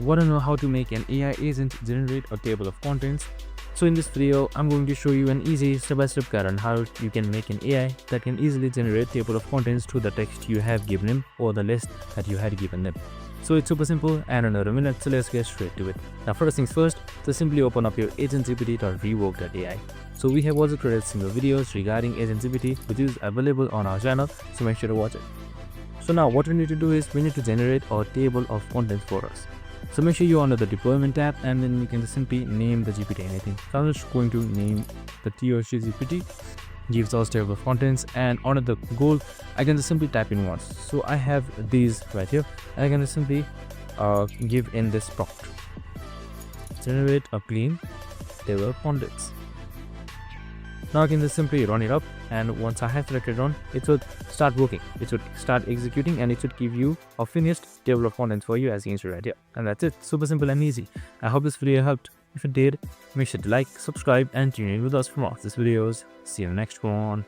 Want to know how to make an AI agent generate a table of contents? So in this video, I'm going to show you an easy step-by-step guide on how you can make an AI that can easily generate table of contents to the text you have given him or the list that you had given them. So it's super simple and under a minute, so let's get straight to it. Now first things first, so simply open up your AgentGPT.rework.ai. So we have also created similar videos regarding AgentGPT which is available on our channel, so make sure to watch it. So now what we need to do is we need to generate a table of contents for us. So make sure you're under the deployment tab and then you can just simply name the GPT anything. So I'm just going to name the T or she GPT, gives us table of contents, and under the goal I can just simply type in once. So I have these right here and I can just simply give in this prompt: generate a clean table of contents. Now I can just simply run it up, and once I have selected run, it should start working. It should start executing and it should give you a finished table of contents for you as you can see right here. And that's it. Super simple and easy. I hope this video helped. If it did, make sure to like, subscribe and tune in with us for more of these videos. See you in the next one.